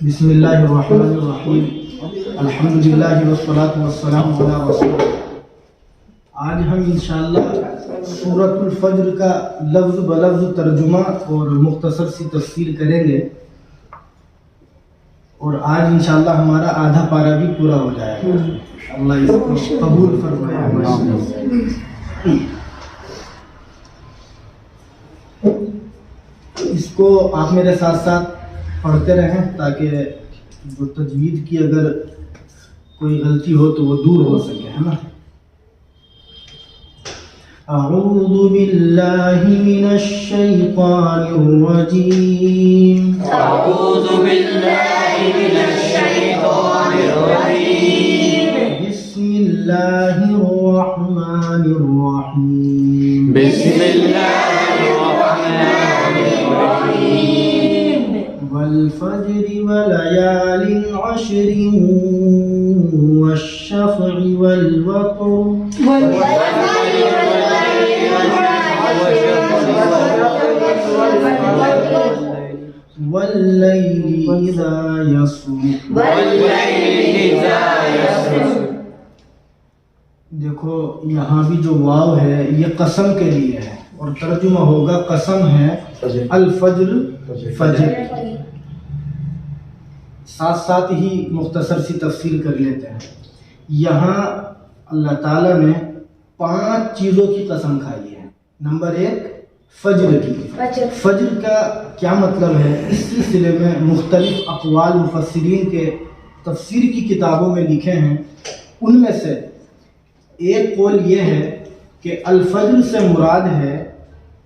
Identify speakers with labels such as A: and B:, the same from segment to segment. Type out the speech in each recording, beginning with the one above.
A: بسم اللہ الرحمن الرحیم الحمدللہ والصلاة والسلام علی رسول اللہ۔ آج ہم انشاءاللہ سورۃ الفجر کا لفظ بلفظ ترجمہ اور مختصر سی تفسیر کریں گے، اور آج انشاءاللہ ہمارا آدھا پارہ بھی پورا ہو جائے گا۔ اللہ اس کو قبول فرمائے۔ اس کو آپ میرے ساتھ ساتھ پڑھتے رہیں تاکہ جو تجوید کی اگر کوئی غلطی ہو تو وہ دور ہو سکے، ہے نا۔ اعوذ باللہ من الشیطان الرجیم،
B: اعوذ باللہ من الشیطان الرجیم،
A: بسم اللہ الرحمن الرحیم،
B: بسم اللہ الرحمن الرحیم،
A: والفجر وليال عشر والشفع والوتر والليل إذا يسر۔ دیکھو یہاں بھی جو واو ہے یہ قسم کے لیے ہے، اور ترجمہ ہوگا قسم ہے الفجر، فجر۔ ساتھ ساتھ ہی مختصر سی تفصیل کر لیتے ہیں۔ یہاں اللہ تعالیٰ نے 5 چیزوں کی قسم کھائی ہے۔ نمبر 1 فجر کی۔ فجر کا کیا مطلب ہے؟ اس سلسلے میں مختلف اقوال مفسرین کے تفسیر کی کتابوں میں لکھے ہیں۔ ان میں سے ایک قول یہ ہے کہ الفجر سے مراد ہے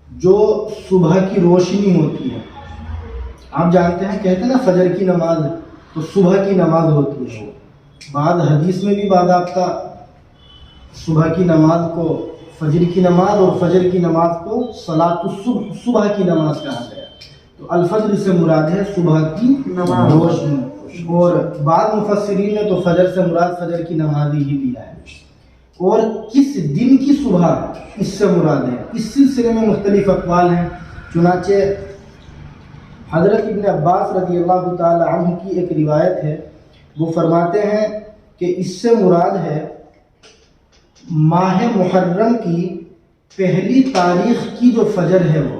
A: جو صبح کی روشنی ہوتی ہے۔ آپ جانتے ہیں، کہتے ہیں نا فجر کی نماز تو صبح کی نماز ہوتی ہے۔ بعض حدیث میں بھی باضابطہ صبح کی نماز کو فجر کی نماز اور فجر کی نماز کو صلاۃ الصبح، صبح کی نماز کہا گیا۔ تو الفجر سے مراد ہے صبح کی روشنی، اور بعض مفسرین نے تو فجر سے مراد فجر کی نماز ہی لیا ہے۔ اور کس دن کی صبح اس سے مراد ہے، اس سلسلے میں مختلف اقوال ہیں۔ چنانچہ حضرت ابن عباس رضی اللہ تعالی عنہ کی ایک روایت ہے، وہ فرماتے ہیں کہ اس سے مراد ہے ماہ محرم کی پہلی تاریخ کی جو فجر ہے۔ وہ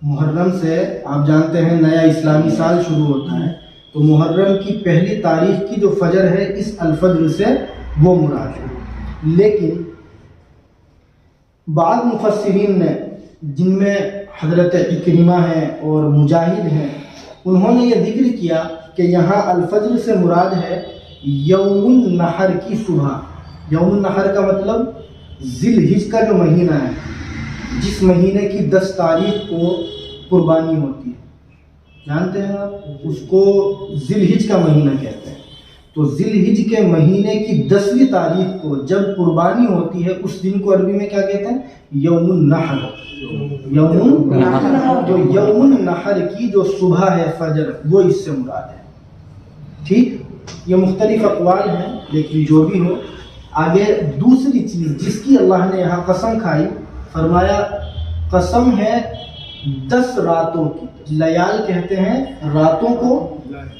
A: محرم سے آپ جانتے ہیں نیا اسلامی سال شروع ہوتا ہے، تو محرم کی پہلی تاریخ کی جو فجر ہے اس الفجر سے وہ مراد ہے۔ لیکن بعض مفسرین نے، جن میں حضرت اکرمہ ہیں اور مجاہد ہیں، انہوں نے یہ ذکر کیا کہ یہاں الفجر سے مراد ہے یوم النحر کی صبح۔ یوم النحر کا مطلب ذی الحجہ کا جو مہینہ ہے، جس مہینے کی 10 تاریخ کو قربانی ہوتی ہے، جانتے ہیں آپ، اس کو ذی الحجہ کا مہینہ کہتے ہیں۔ تو ذی الحجہ کے مہینے کی 10ویں تاریخ کو جب قربانی ہوتی ہے، اس دن کو عربی میں کیا کہتے ہیں؟ یوم النحر۔ یوم النحر، تو یوم النحر کی جو صبح ہے فجر، وہ اس سے مراد ہے۔ ٹھیک، یہ مختلف اقوال ہیں، لیکن جو بھی ہو، آگے دوسری چیز جس کی اللہ نے یہاں قسم کھائی، فرمایا قسم ہے 10 راتوں کی۔ لیال کہتے ہیں راتوں کو،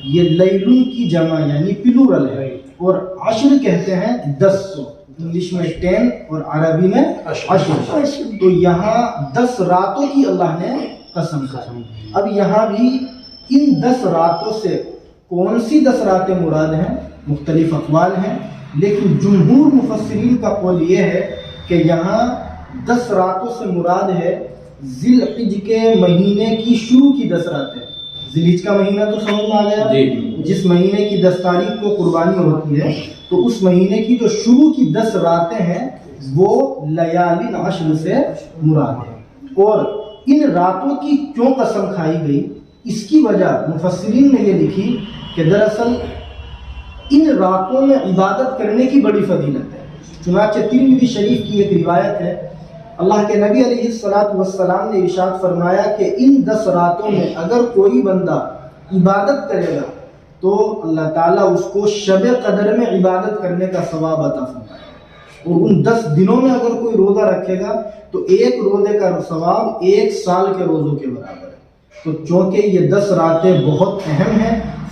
A: یہ لیلن کی جمع یعنی پلورل ہے، اور عشر کہتے ہیں 10 کو، انگلش میں 10 اور عربی میں 10۔ تو یہاں 10 راتوں کی اللہ نے قسم کھائی۔ اب یہاں بھی ان 10 راتوں سے کون سی 10 راتیں مراد ہیں؟ مختلف اقوال ہیں، لیکن جمہور مفسرین کا قول یہ ہے کہ یہاں 10 راتوں سے مراد ہے ذی الحجہ کے مہینے کی شروع کی 10 راتیں۔ ذی الحجہ کا مہینہ تو سمجھ میں آ گیا، جس مہینے کی 10 تاریخ کو قربانی ہوتی ہے، تو اس مہینے کی جو شروع کی 10 راتیں ہیں وہ لیال عشر سے مراد ہے۔ اور ان راتوں کی کیوں قسم کھائی گئی، اس کی وجہ مفسرین نے یہ لکھی کہ دراصل ان راتوں میں عبادت کرنے کی بڑی فضیلت ہے۔ چنانچہ ترمذی شریف کی ایک روایت ہے، اللہ کے نبی علیہ السلام نے ارشاد فرمایا کہ ان 10 راتوں میں اگر کوئی بندہ عبادت کرے گا تو اللہ تعالیٰ اس کو شب قدر میں عبادت کرنے کا ثواب عطا فرمائے، اور ان 10 دنوں میں اگر کوئی روزہ رکھے گا تو ایک روزے کا ثواب 1 سال کے روزوں کے برابر ہے۔ تو چونکہ یہ 10 راتیں بہت اہم ہیں،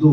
A: 2,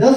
A: 10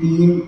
A: 3,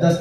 A: 10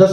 A: 10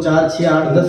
A: 4, 6, 8, 10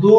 A: 2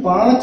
A: 5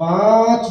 A: 5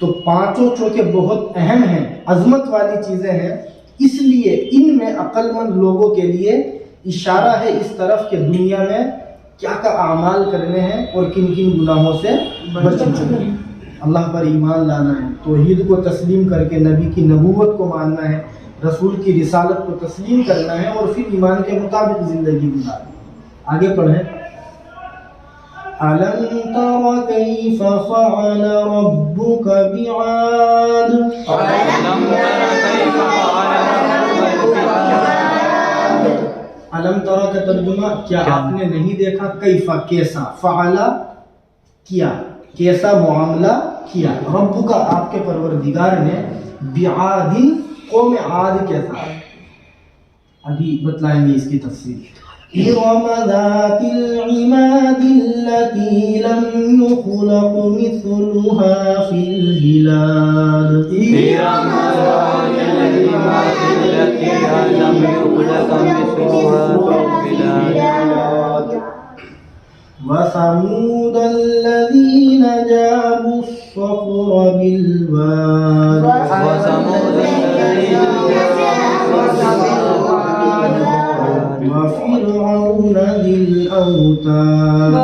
A: تو پانچوں چونکہ بہت اہم ہیں، عظمت والی چیزیں ہیں، اس لیے ان میں عقل مند لوگوں کے لیے اشارہ ہے اس طرف کہ دنیا میں کیا کیا اعمال کرنے ہیں اور کن کن گناہوں سے بچنا ہے۔ اللہ پر ایمان لانا ہے، توحید کو تسلیم کر کے نبی کی نبوت کو ماننا ہے، رسول کی رسالت کو تسلیم کرنا ہے اور پھر ایمان کے مطابق زندگی گزارنا ہے۔ آگے پڑھیں۔ أَلَمْ تَرَ كَيْفَ فَعَلَ رَبُّكَ بِعَادٍ علم ترا کا ترجمہ کیا آپ نے نہیں دیکھا، کیفا کیسا، فعلا کیا، کیسا معاملہ کیا، رب کا آپ کے پروردگار نے، بعاد قوم عاد کے ساتھ۔ ابھی بتلائیں گے اس کی تفصیل۔ ارم ذات العماد التي لم يخلق مثلها في البلاد
B: إرم ذات العماد التي لم يخلق مثلها في البلاد
A: وثمود الذين جابوا الصخر بالواد
B: وثمود الذين
A: وفرعون ذي الأوتاد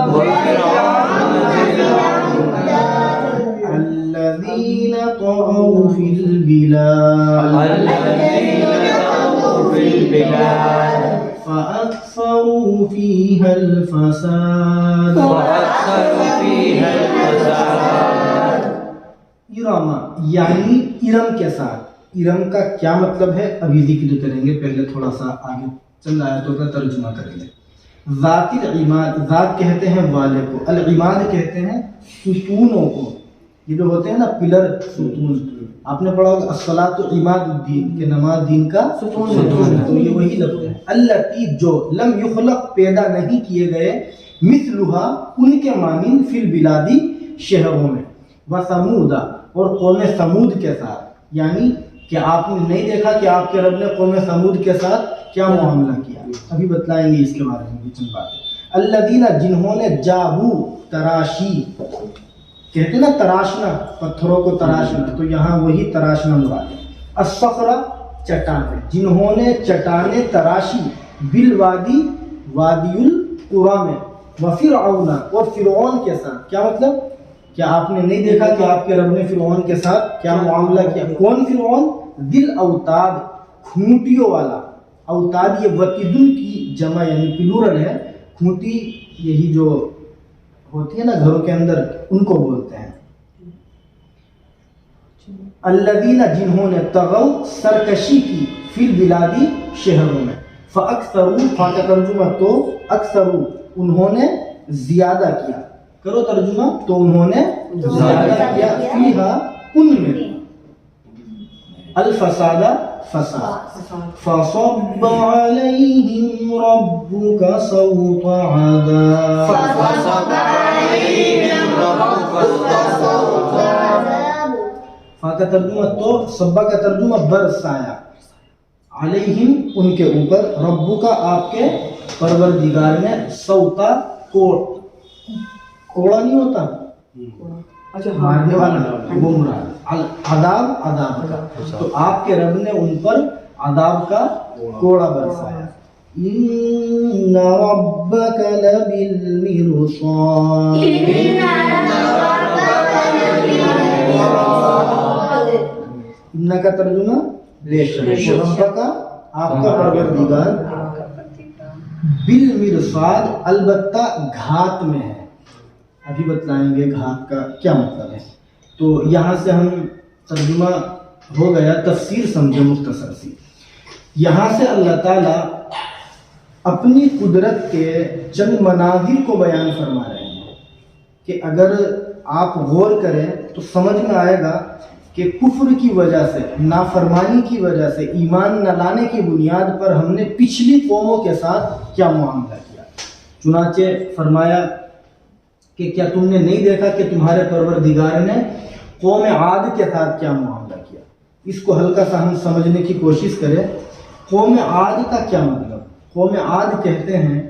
A: الذين طغوا في البلاد فأكثروا فيها الفساد ارم یعنی ارم کے ساتھ۔ ارم کا کیا مطلب ہے ابھی ذکر کریں گے، پہلے تھوڑا سا آگے چند آیتوں کا ترجمہ کریں گے۔ ذات العماد، ذات کہتے ہیں والے کو، العماد کہتے ہیں ستونوں کو، یہ جو ہوتے ہیں نا پلر ستون، آپ نے پڑھا ہوگا الصلاۃ عماد الدین کہ نماز دین کا ستون ہے، تو یہ وہی لفظ ہے۔ التی جو لم یخلق پیدا نہیں کیے گئے، مثلھا ان کے مانند فی البلادی شہروں میں، وثمود اور قوم ثمود کے ساتھ، یعنی کہ آپ نے نہیں دیکھا کہ آپ کے رب نے قوم ثمود کے ساتھ کیا معاملہ کیا، ابھی بتلائیں گے اس کے بارے میں بھی چند باتیں۔ الذین جنہوں نے جابو تراشی، کہتے نا تراشنا، پتھروں کو تراشنا، تو یہاں وہی تراشنا مراد ہے۔ الصخرہ چٹانیں، جنہوں نے چٹانیں تراشی، بالوادی وادی القریٰ میں، وفرعون اور فرعون کے ساتھ، کیا مطلب؟ کیا آپ نے نہیں دیکھا کہ آپ کے رب نے فرعون کے ساتھ کیا معاملہ کیا؟ کون فرعون؟ ذی الاوتاد، کھوٹیوں والا۔ اوتاد یہ وتیدن کی جمع یعنی پلورل ہے، کھوٹی یہی جو ہوتی ہے نا گھروں کے اندر، ان کو بولتے ہیں۔ الذین جنہوں نے طغوا سرکشی کی، فی البلادی شہروں میں، فاکثروا فا کا ترجمہ تو اکثروا انہوں نے زیادہ کیا، کرو ترجمہ تو انہوں نے زیادہ کیا، فیہا ان میں، الفساد فساد، فصب علیہم ربک صوت عذاب، فا کا ترجمہ تو، صبا کا ترجمہ برسایا، علیہم ان کے اوپر، ربک آپ کے پروردگار نے، صوتا کوڑا نہیں ہوتا مارنے والا، وہ مراد، عذاب عذاب کا، تو آپ کے رب نے ان پر عذاب کا کوڑا برسایا۔ ان ربک لبالمرصاد، ان کا ترجمہ بے شک، رب کا آپ کا پروردگار، بالمرصاد البتہ گھات میں ہے، ابھی بتلائیں گے گھات کا کیا مطلب ہے۔ تو یہاں سے ہم ترجمہ ہو گیا، تفسیر سمجھے مختصر سی۔ یہاں سے اللہ تعالیٰ اپنی قدرت کے چند مناظر کو بیان فرما رہے ہیں کہ اگر آپ غور کریں تو سمجھ میں آئے گا کہ کفر کی وجہ سے، نافرمانی کی وجہ سے، ایمان نہ لانے کی بنیاد پر ہم نے پچھلی قوموں کے ساتھ کیا معاملہ کیا۔ چنانچہ فرمایا کہ کیا تم نے نہیں دیکھا کہ تمہارے پروردگار نے قوم عاد کے ساتھ کیا معاملہ کیا۔ اس کو ہلکا سا ہم سمجھنے کی کوشش کریں۔ قوم عاد کا کیا مطلب؟ قوم عاد کہتے ہیں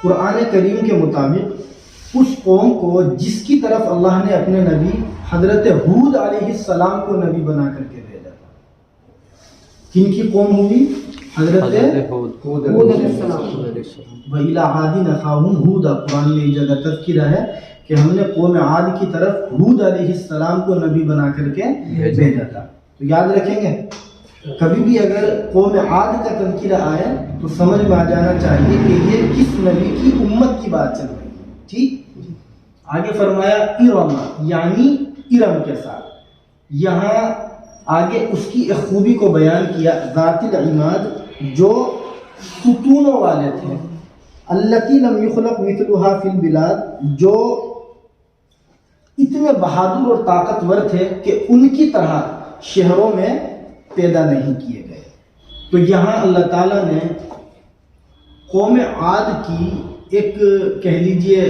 A: قرآن کریم کے مطابق اس قوم کو جس کی طرف اللہ نے اپنے نبی حضرت ہود علیہ السلام کو نبی بنا کر کے بھیجا تھا. کن کی قوم ہوئی؟ حضرت ہود علیہ السلام. وَإِلَىٰ عَادٍ أَخَاهُمْ هُودًا. قرآن میں ایک جگہ تذکرہ ہے کہ ہم نے قوم عاد کی طرف ہود علیہ السلام کو نبی بنا کر کے بھیجا تھا. تو یاد رکھیں گے کبھی بھی اگر قوم عاد کا تذکرہ آئے تو سمجھ میں آ جانا چاہیے کہ یہ کس نبی کی امت کی بات چل رہی ہے. ٹھیک. آگے فرمایا ارم، یعنی ارم کے ساتھ. یہاں آگے اس کی ایک خوبی کو بیان کیا، ذات العماد، جو ستونوں والے تھے. التی لم یخلق مثلها فی البلاد، جو اتنے بہادر اور طاقتور تھے کہ ان کی طرح شہروں میں پیدا نہیں کیے گئے. تو یہاں اللہ تعالیٰ نے قوم عاد کی ایک کہہ لیجئے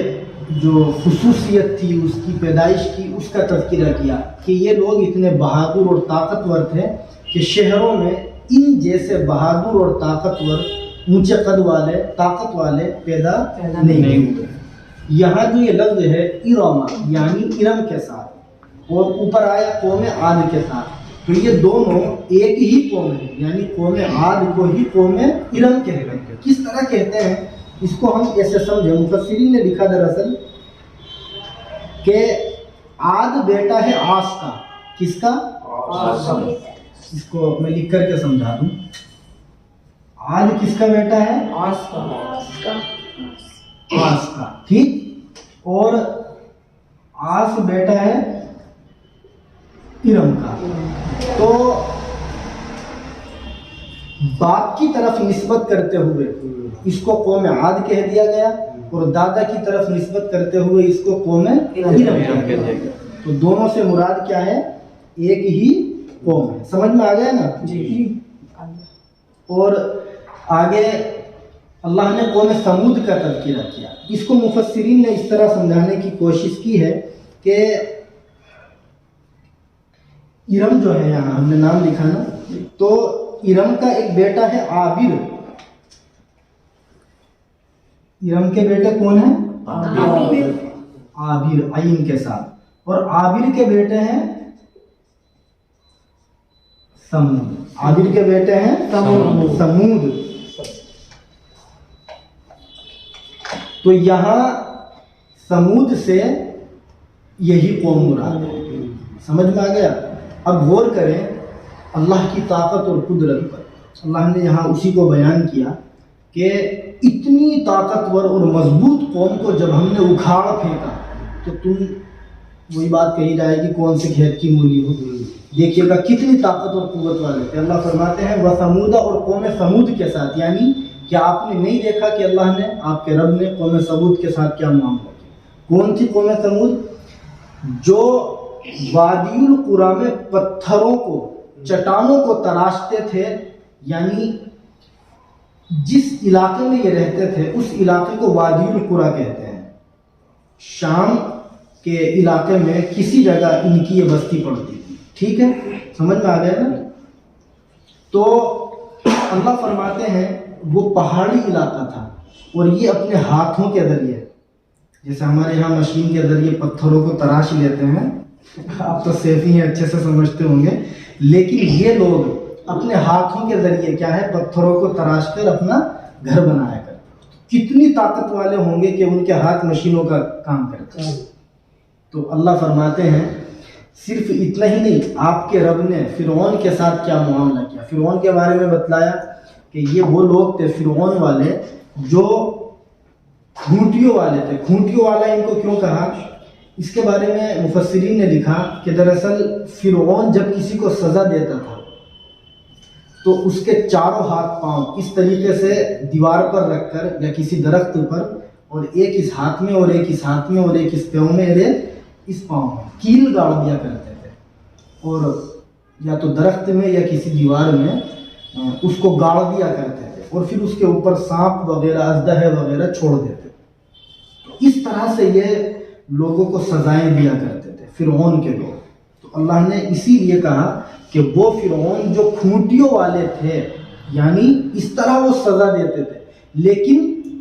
A: جو خصوصیت تھی اس کی پیدائش کی، اس کا تذکرہ کیا کہ یہ لوگ اتنے بہادر اور طاقتور تھے کہ شہروں میں ان جیسے بہادر اور طاقتور، اونچے قد والے، طاقت والے پیدا نہیں ہوئے. یہاں جو یہ لفظ ہے ارم، یعنی ارم کے ساتھ، اور اوپر آیا قوم عاد کے ساتھ، تو یہ دونوں ایک ہی قوم ہے. یعنی قوم عاد کو ہی قوم ارم کہتے ہیں. کس طرح کہتے ہیں اس کو ہم ایسے سمجھیں. مفسرین نے لکھا دراصل کہ عاد بیٹا ہے آس کا. کس کا؟ آس کا. اس کو میں لکھ کر کے سمجھا دوں. عاد کس کا بیٹا ہے؟ آس کا. آس کا. ٹھیک. اور آس بیٹا ہے ارم کا. تو باپ کی طرف نسبت کرتے ہوئے اس کو قوم عاد کہہ دیا گیا، اور دادا کی طرف نسبت کرتے ہوئے اس کو قوم ارم کہہ دیا گیا. تو دونوں سے مراد کیا ہے؟ ایک ہی قوم ہے. سمجھ میں آ گیا نا؟ جی. اور آگے اللہ نے قوم سمود کا تذکرہ کیا. اس کو مفسرین نے اس طرح سمجھانے کی کوشش کی ہے کہ ارم جو ہے، یہاں ہم نے نام لکھا نا، تو ارم کا ایک بیٹا ہے عابر. ارم کے بیٹے کون ہیں؟ عابر، عین کے ساتھ. اور عابر کے بیٹے ہیں سمود. عابر کے بیٹے ہیں سمود. تو یہاں سمود سے یہی قوم مراد ہے. سمجھ میں آ گیا؟ اب غور کریں اللہ کی طاقت اور قدرت پر. اللہ نے یہاں اسی کو بیان کیا کہ اتنی طاقتور اور مضبوط قوم کو جب ہم نے اکھاڑ پھینکا تو تم وہی بات کہی جائے گی کون سے کھیت کی مولی ہو. دیکھیے گا کتنی طاقت اور قوت والے تھے. اللہ فرماتے ہیں وَثَمُودَ، اور قوم سمود کے ساتھ. یعنی کیا آپ نے نہیں دیکھا کہ اللہ نے، آپ کے رب نے قوم سمود کے ساتھ کیا معاملہ کیا؟ کون تھی قوم سمود؟ جو وادی القریٰ میں پتھروں کو، چٹانوں کو تراشتے تھے. یعنی جس علاقے میں یہ رہتے تھے اس علاقے کو وادی القریٰ کہتے ہیں. شام کے علاقے میں کسی جگہ ان کی یہ بستی پڑتی تھی. ٹھیک ہے، سمجھ میں آ گیا نا؟ تو اللہ فرماتے ہیں وہ پہاڑی علاقہ تھا، اور یہ اپنے ہاتھوں کے ذریعے، جیسے ہمارے یہاں مشین کے ذریعے پتھروں کو تراش لیتے ہیں، آپ تو سیفی ہیں، اچھے سے سمجھتے ہوں گے، لیکن یہ لوگ اپنے ہاتھوں کے ذریعے کیا ہے، پتھروں کو تراش کر اپنا گھر بنایا کرتے. کتنی طاقت والے ہوں گے کہ ان کے ہاتھ مشینوں کا کام کرتے ہیں. تو اللہ فرماتے ہیں صرف اتنا ہی نہیں، آپ کے رب نے فرعون کے ساتھ کیا معاملہ کیا. فرعون کے بارے میں بتلایا کہ یہ وہ لوگ تھے فرعون والے جو کھونٹیوں والے تھے. کھونٹیوں والا ان کو کیوں کہا؟ اس کے بارے میں مفسرین نے لکھا کہ دراصل فرعون جب کسی کو سزا دیتا تھا تو اس کے چاروں ہاتھ پاؤں اس طریقے سے دیوار پر رکھ کر یا کسی درخت پر، اور ایک اس ہاتھ میں اور ایک اس ہاتھ میں اور ایک اس پیوں میں اور اس پاؤں میں کیل گاڑ دیا کرتے تھے، اور یا تو درخت میں یا کسی دیوار میں اس کو گاڑ دیا کرتے تھے، اور پھر اس کے اوپر سانپ وغیرہ، اژدہے وغیرہ چھوڑ دیتے. اس طرح سے یہ لوگوں کو سزائیں دیا کرتے تھے فرعون کے لوگ. تو اللہ نے اسی لیے کہا کہ وہ فرعون جو کھونٹیوں والے تھے، یعنی اس طرح وہ سزا دیتے تھے، لیکن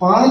A: 5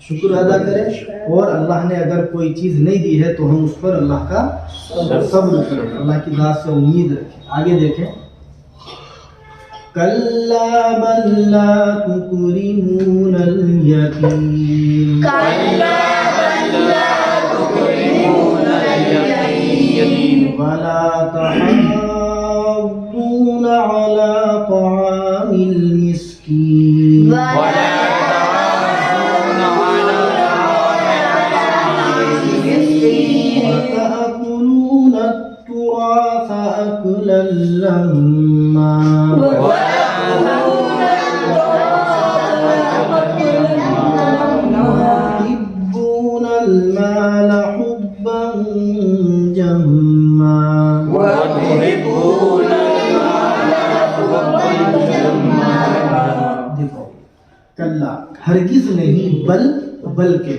A: شکر ادا کریں، اور اللہ نے اگر کوئی چیز نہیں دی ہے تو ہم اس پر اللہ کا صبر کریں، اللہ کی ذات سے امید رکھیں۔ آگے دیکھیں، کلا بل لا تکرمون الیتیم ولا تحاضون علی طعام المسکین وتأكلون التراث أكلا لما وتحبون المال حبا جما دیکھو، کلا ہرگز نہیں، بلکہ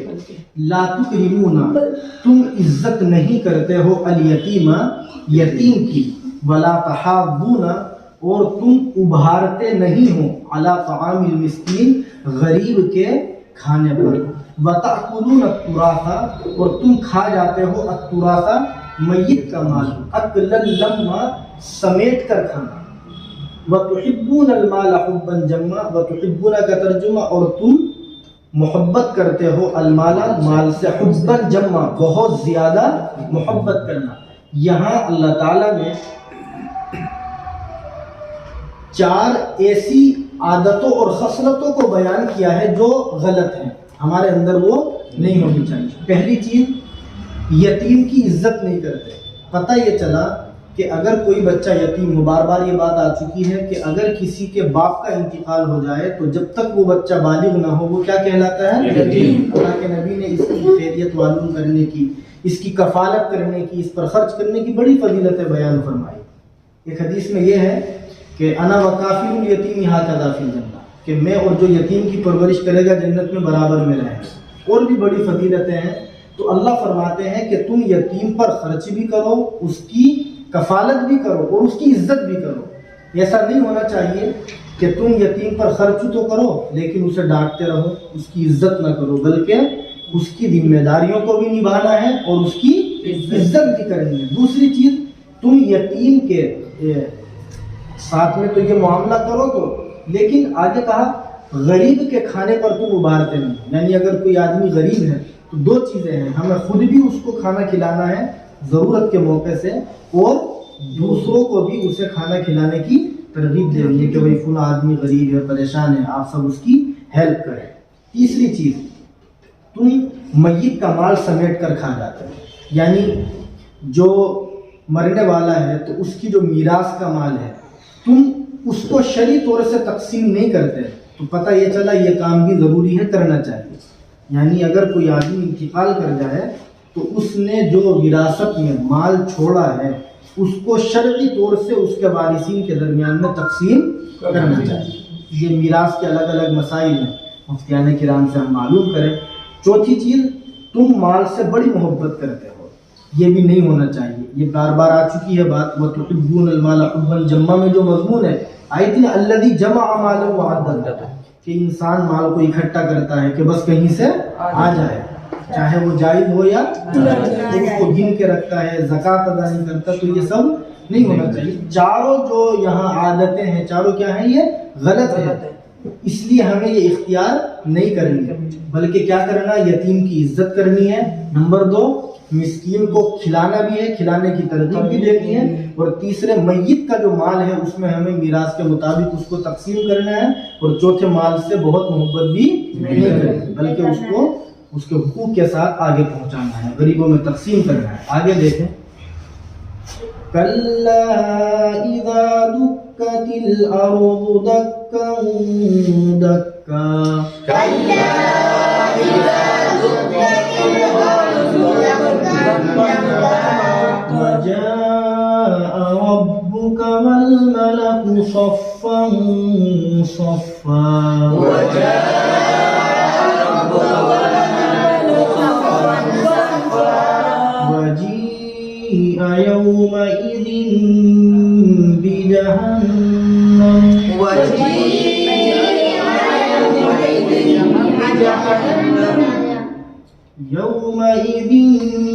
A: لا تکرمون تم عزت نہیں کرتے ہو الیتیم یتیم کی، ولا تحاضون اور تم ابھارتے نہیں ہو علی طعام المسکین غریب کے کھانے پر، وتأکلون التراث اور تم کھا جاتے ہو التراث میت کا مال، اکلا لما سمیٹ کر کھانا، وتحبون المال حبا جما وتحبون کا ترجمہ اور تم محبت کرتے ہو المال مال سے حبا جما بہت زیادہ محبت کرنا۔ یہاں اللہ تعالیٰ نے 4 ایسی عادتوں اور خصلتوں کو بیان کیا ہے جو غلط ہیں، ہمارے اندر وہ نہیں ہونی چاہیے۔ پہلی چیز، یتیم کی عزت نہیں کرتے۔ پتہ یہ چلا کہ اگر کوئی بچہ یتیم ہو، بار بار یہ بات آ چکی ہے کہ اگر کسی کے باپ کا انتقال ہو جائے تو جب تک وہ بچہ بالغ نہ ہو وہ کیا کہلاتا ہے؟ یتیم۔ اللہ کے نبی نے اس کی خیریت معلوم کرنے کی، اس کی کفالت کرنے کی، اس پر خرچ کرنے کی بڑی فضیلتیں بیان فرمائی۔ ایک حدیث میں یہ ہے کہ انا وکافل الیتیم ھکذا فی الجنہ، کہ میں اور جو یتیم کی پرورش کرے گا جنت میں برابر میں رہیں گے۔ اور بھی بڑی فضیلتیں ہیں، تو اللہ فرماتے ہیں کہ تم یتیم پر خرچ بھی کرو، اس کی کفالت بھی کرو اور اس کی عزت بھی کرو۔ ایسا نہیں ہونا چاہیے کہ تم یتیم پر خرچ تو کرو لیکن اسے ڈانٹتے رہو، اس کی عزت نہ کرو، بلکہ اس کی ذمہ داریوں کو بھی نبھانا ہے اور اس کی عزت بھی کرنی ہے۔ دوسری چیز، تم یتیم کے ساتھ میں تو یہ معاملہ کرو تو، لیکن آگے کہا غریب کے کھانے پر تم ابھارتے نہیں، یعنی اگر کوئی آدمی غریب ہے تو 2 چیزیں ہیں، ہمیں خود بھی اس کو کھانا کھلانا ہے ضرورت کے موقع سے، اور دوسروں کو بھی اسے کھانا کھلانے کی ترغیب دینی ہے کہ بھائی فلاں آدمی غریب ہے، پریشان ہے، آپ سب اس کی ہیلپ کریں۔ تیسری چیز، تم میت کا مال سمیٹ کر کھا جاتے ہو، یعنی جو مرنے والا ہے تو اس کی جو میراث کا مال ہے تم اس کو شرعی طور سے تقسیم نہیں کرتے، تو پتہ یہ چلا یہ کام بھی ضروری ہے، کرنا چاہیے۔ یعنی اگر کوئی آدمی انتقال کر جائے تو اس نے جو وراثت میں مال چھوڑا ہے اس کو شرعی طور سے اس کے وارثین کے درمیان میں تقسیم کرنا چاہیے۔ یہ میراث کے الگ الگ مسائل ہیں، مفتیان کرام سے ہم معلوم کریں۔ چوتھی چیز، تم مال سے بڑی محبت کرتے ہو، یہ بھی نہیں ہونا چاہیے، یہ بار بار آ چکی ہے بات۔ وَتُحِبُّونَ الْمَالَ حُبًّا جَمًّا میں جو مضمون ہے آیت نے الَّذِي جَمَعَ مَالًا وَعَدَّدَهُ، کہ انسان مال کو اکٹھا کرتا ہے کہ بس کہیں سے آ جائے، چاہے وہ جائز ہو یا اس کو گن کے رکھتا ہے، زکوٰۃ ادا نہیں کرتا، تو یہ سب نہیں ہونا چاہیے۔ چاروں جو یہاں عادتیں ہیں، چاروں کیا ہیں؟ یہ غلط ہے، اس لیے ہمیں یہ اختیار نہیں کرنی ہے، بلکہ کیا کرنا؟ یتیم کی عزت کرنی ہے۔ نمبر 2، مسکین کو کھلانا بھی ہے، کھلانے کی ترغیب بھی دینی ہے، اور تیسرے میت کا جو مال ہے اس میں ہمیں میراث کے مطابق اس کو تقسیم کرنا ہے، اور چوتھے مال سے بہت محبت بھی نہیں کرنی، بلکہ اس کو اس کے حقوق کے ساتھ آگے پہنچانا ہے، غریبوں میں تقسیم کرنا ہے۔ آگے دیکھیں، کَلَّا إِذَا دُكَّتِ الْأَرْضُ دَكًّا دَكًّا وَجَاءَ رَبُّكَ وَالْمَلَكُ صَفًّا صَفًّا وَجِيءَ يَوْمَئِذٍ بِجَهَنَّمَ يومئذ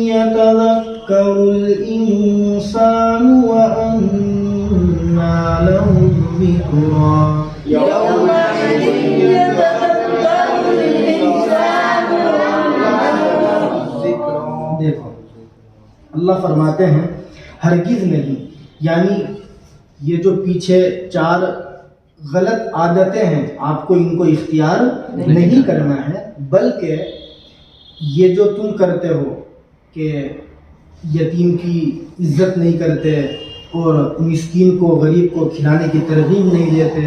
A: يتذكر الإنسان وأنى له الذكرى
C: يومئذ يتذكر الإنسان وأنى له الذكرى.
A: دیکھو اللہ فرماتے ہیں ہرگز نہیں، یعنی یہ جو پیچھے 4 غلط عادتیں ہیں آپ کو ان کو اختیار نہیں کرنا ہے، بلکہ یہ جو تم کرتے ہو کہ یتیم کی عزت نہیں کرتے اور مسکین کو غریب کو کھلانے کی ترغیب نہیں دیتے،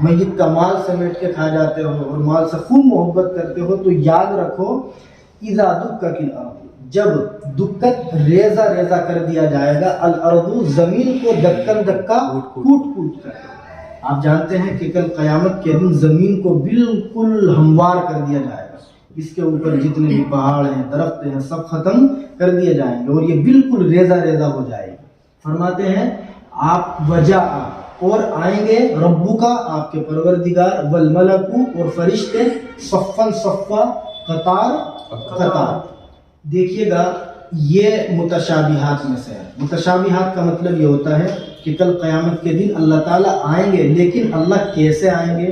A: میت کا مال سمیٹ کے کھا جاتے ہو اور مال سے خوب محبت کرتے ہو، تو یاد رکھو اذا دکت الارض، جب دکت ریزہ ریزہ کر دیا جائے گا، الارض زمین کو دکن دکا کوٹ کوٹ کر. آپ جانتے ہیں کہ کل قیامت کے دن زمین کو بالکل ہموار کر دیا جائے گا، اس کے اوپر جتنے بھی پہاڑ ہیں درخت ہیں سب ختم کر دیے جائیں گے اور یہ بالکل ریزہ ریزہ ہو جائے گی. فرماتے ہیں آپ وجہ اور آئیں گے ربو کا آپ کے پروردگار، والملکو اور فرشتے، صفن صفا قطار قطار. دیکھیے گا یہ متشابہات میں سے ہے. متشابہات کا مطلب یہ ہوتا ہے کہ کل قیامت کے دن اللہ تعالیٰ آئیں گے، لیکن اللہ کیسے آئیں گے،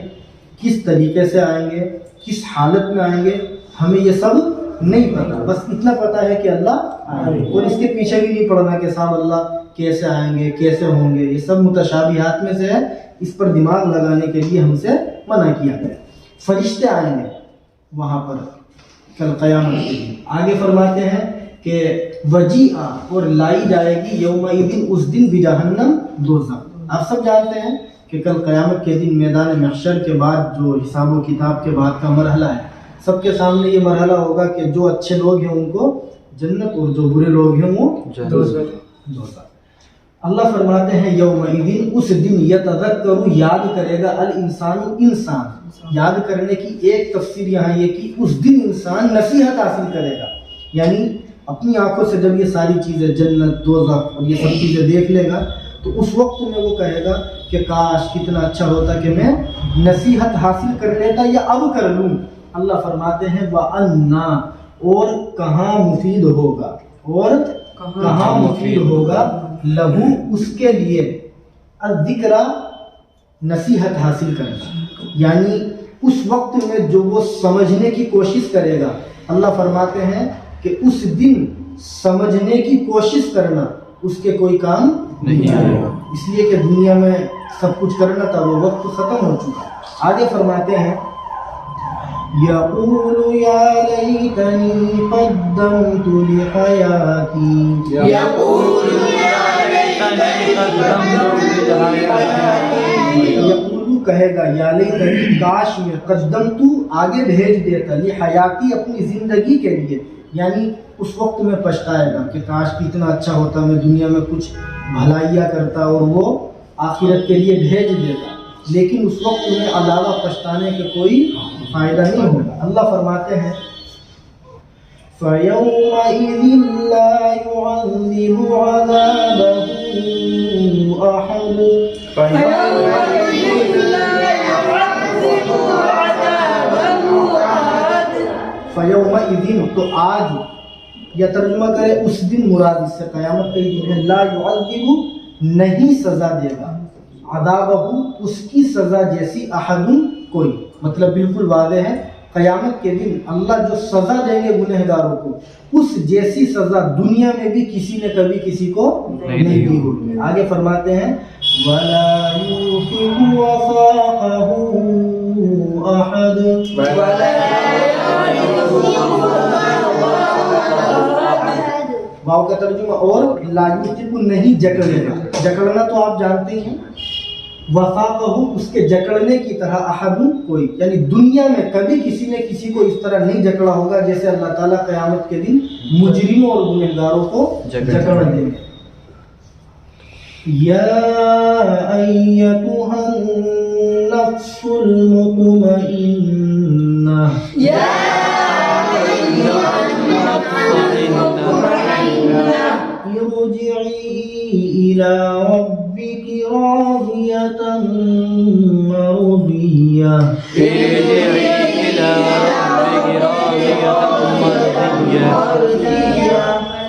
A: کس طریقے سے آئیں گے، کس حالت میں آئیں گے، ہمیں یہ سب نہیں پتا. بس اتنا پتا ہے کہ اللہ آئیں گے اور اس کے پیچھے بھی نہیں پڑنا کہ صاحب اللہ کیسے آئیں گے، کیسے ہوں گے. یہ سب متشابہات میں سے ہے، اس پر دماغ لگانے کے لیے ہم سے منع کیا گیا. فرشتے آئیں گے وہاں پر کل قیامت کے دن. آگے فرماتے ہیں کہ وجیء اور لائی جائے گی یومئذ اس دن بجہنم دوزخ. آپ سب جانتے ہیں کہ کل قیامت کے دن میدان محشر کے بعد جو حساب و کتاب کے بعد کا مرحلہ ہے، سب کے سامنے یہ مرحلہ ہوگا کہ جو اچھے لوگ ہیں ان کو جنت اور جو برے لوگ ہیں وہ دوزخ. اللہ فرماتے ہیں یومئذ اس دن یتذکر یاد کرے گا الانسان انسان. یاد کرنے کی ایک تفسیر یہاں یہ کہ اس دن انسان نصیحت حاصل کرے گا، یعنی اپنی آنکھوں سے جب یہ ساری چیزیں جنت دوزخ اور یہ سب چیزیں دیکھ لے گا تو اس وقت میں وہ کہے گا کہ کاش کتنا اچھا ہوتا کہ میں نصیحت حاصل کر لیتا یا اب کر لوں. اللہ فرماتے ہیں وَأَنَّا اور کہاں مفید ہوگا، اور کہاں مفید ہوگا لہو اس کے لیے الذکر نصیحت حاصل کرنا، یعنی اس وقت میں جو وہ سمجھنے کی کوشش کرے گا. اللہ فرماتے ہیں کہ اس دن سمجھنے کی کوشش کرنا اس کے کوئی کام نہیں آئے گا، اس لیے کہ دنیا میں سب کچھ کرنا تھا، وہ وقت ختم ہو چکا. آگے فرماتے ہیں یقول یا لیتنی قدمت لحیاتی،
C: يقول يا ليتني قدمت لحياتي.
A: یقول کہے گا یا لیتنی کاش میں قدمت آگے بھیج دیتا لحیاتی اپنی زندگی کے لیے، یعنی اس وقت میں پچھتائے گا کہ کاش کتنا اچھا ہوتا میں دنیا میں کچھ بھلائیاں کرتا اور وہ آخرت کے لیے بھیج دیتا، لیکن اس وقت میں علاوہ پچھتانے کے کوئی فائدہ نہیں ہوگا. اللہ فرماتے ہیں فَيَوْمَئِذٍ لَا يُعَذِّبُ عَذَابَهُ أَحَدٌ.
C: فيومئذ لا يعذب عذابه أحد.
A: فَيَوْمَئِذٍ تو آج، یا ترجمہ کرے اس دن مراد اس سے قیامت کا ہی دن ہے. لا يعذب نہیں سزا دے گا، عذابہ اس کی سزا جیسی احد کوئی. مطلب بالکل واضح ہے، قیامت کے دن اللہ جو سزا دیں گے گنہگاروں کو، اس جیسی سزا دنیا میں بھی کسی نے کبھی کسی کو نہیں دی ہوگی. آگے فرماتے ہیں وَلَا يُوثِقُ وَثَاقَهُ أَحَدٌ. واو کا ترجمہ اور لا یوثق نہیں جکڑے گا. جکڑنا تو آپ جانتے ہیں، وفاقہ اس کے جکڑنے کی طرح احد کوئی، یعنی دنیا میں کبھی کسی نے کسی کو اس طرح نہیں جکڑا ہوگا جیسے اللہ تعالیٰ قیامت کے دن مجرموں اور گنہگاروں کو جکڑ دیں گے. یا ایتھا النفس المطمئنہ، ارجعی الی ربک راضیۃ مرضیہ.
C: مرضية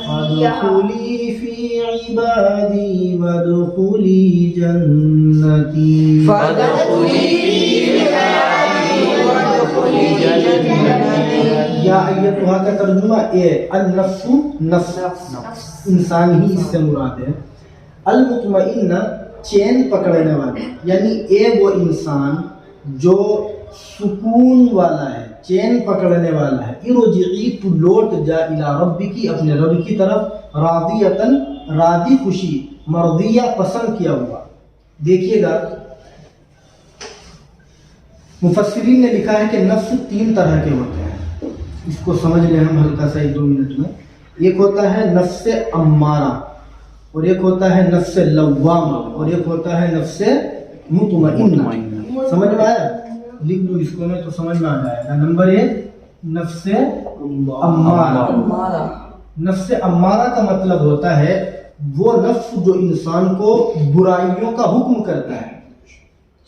A: فادخلی فی عبادی وادخلی جنتی
C: فادخلی في عبادي وادخلي جنتي
A: یا ایتھا کا ترجمہ اے النفس نفس انسان ہی اس سے مراد ہے، المطمئنہ چین پکڑنے والا، یعنی اے وہ انسان جو سکون والا ہے، چین پکڑنے والا ہے، ارجعی تو لوٹ جا الی ربکی اپنے رب کی طرف، راضیتاً راضی خوشی، مرضیہ پسند کیا ہوا۔ دیکھیے گا مفسرین نے لکھا ہے کہ نفس 3 طرح کے ہوتے ہیں، اس کو سمجھ لیں ہم ہلکا سا 1-2 منٹ میں۔ ایک ہوتا ہے نفس امارہ، اور ایک ہوتا ہے نفس لوامہ، اور ایک ہوتا ہے نفس مطمئنہ۔ سمجھ میں آیا؟ لکھ دو اس کو میں تو سمجھ میں آ جائے گا۔ نمبر 1 نفس امارہ۔ نفس امارہ کا مطلب ہوتا ہے وہ نفس جو انسان کو برائیوں کا حکم کرتا ہے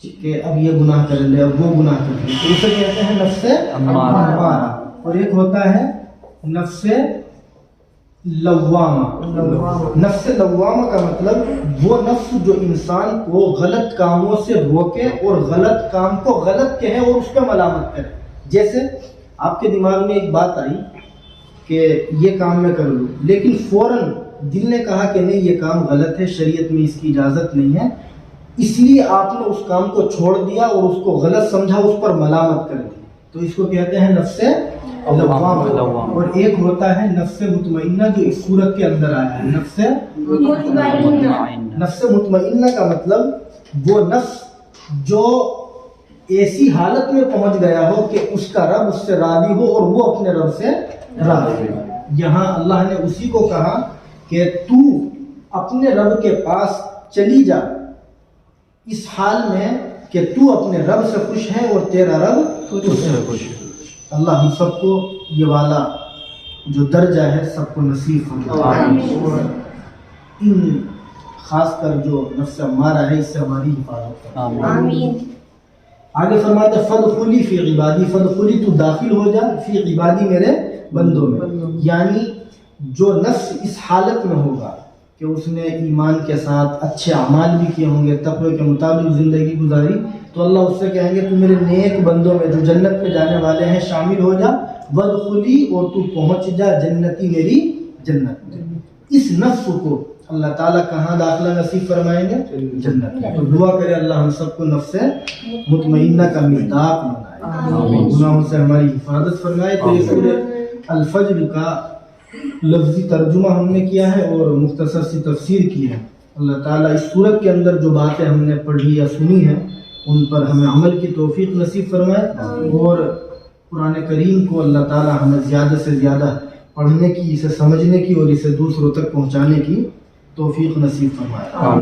A: کہ اب یہ گناہ کر لے، اب وہ گناہ کر لے، تو اسے کہتے ہیں نفس امارہ۔ اور ایک ہوتا ہے نفس لوامہ۔ نفس لوامہ کا مطلب وہ نفس جو انسان کو غلط کاموں سے روکے اور غلط کام کو غلط کہے اور اس پہ ملامت کرے۔ جیسے آپ کے دماغ میں ایک بات آئی کہ یہ کام میں کر لوں، لیکن فوراً دل نے کہا کہ نہیں یہ کام غلط ہے، شریعت میں اس کی اجازت نہیں ہے، اس لیے آپ نے اس کام کو چھوڑ دیا اور اس کو غلط سمجھا، اس پر ملامت کر دی، تو اس کو کہتے ہیں نفس لوامہ۔ اور ایک ہوتا ہے نفس مطمئنہ جو اس صورت کے اندر آیا ہے، نفس مطمئنہ کا مطلب وہ نفس جو ایسی حالت میں پہنچ گیا ہو کہ اس کا رب اس سے راضی ہو اور وہ اپنے رب سے راضی ہو۔ یہاں اللہ نے اسی کو کہا کہ تو اپنے رب کے پاس چلی جا اس حال میں کہ تو اپنے رب سے خوش ہے اور تیرا رب تجھ سے خوش ہے۔ اللہ ہم سب کو یہ والا جو درجہ ہے سب کو نصیب فرمائے، اور ان خاص کر جو نفس امارہ ہے اس سے ہماری حفاظت کرے۔
C: آمین۔
A: آگے فرماتے فادخلی فی عبادی، فادخلی تو داخل ہو جا فی عبادی میرے بندوں میں، یعنی جو نفس اس حالت میں ہوگا کہ اس نے ایمان کے ساتھ اچھے اعمال بھی کیے ہوں گے، تقوی کے مطابق زندگی گزاری، تو اللہ اس سے کہیں گے تو میرے نیک بندوں میں جو جنت میں جانے والے ہیں شامل ہو جا، وادخلی اور تو پہنچ جا جنتی میری جنت میں۔ اس نفس کو اللہ تعالیٰ کہاں داخلہ نصیب فرمائیں گے؟ جنت میں۔ تو دعا کرے اللہ ہم سب کو نفس مطمئنہ کا مصداق بنائے، گناہوں سے ہماری حفاظت فرمائے۔ تو یہ سورہ الفجر کا لفظی ترجمہ ہم نے کیا ہے اور مختصر سی تفسیر کی ہے۔ اللہ تعالیٰ اس سورت کے اندر جو باتیں ہم نے پڑھی یا سنی ہیں ان پر ہمیں عمل کی توفیق نصیب فرمائے، اور قرآن کریم کو اللہ تعالیٰ ہمیں زیادہ سے زیادہ پڑھنے کی، اسے سمجھنے کی اور اسے دوسروں تک پہنچانے کی توفیق نصیب فرمائے۔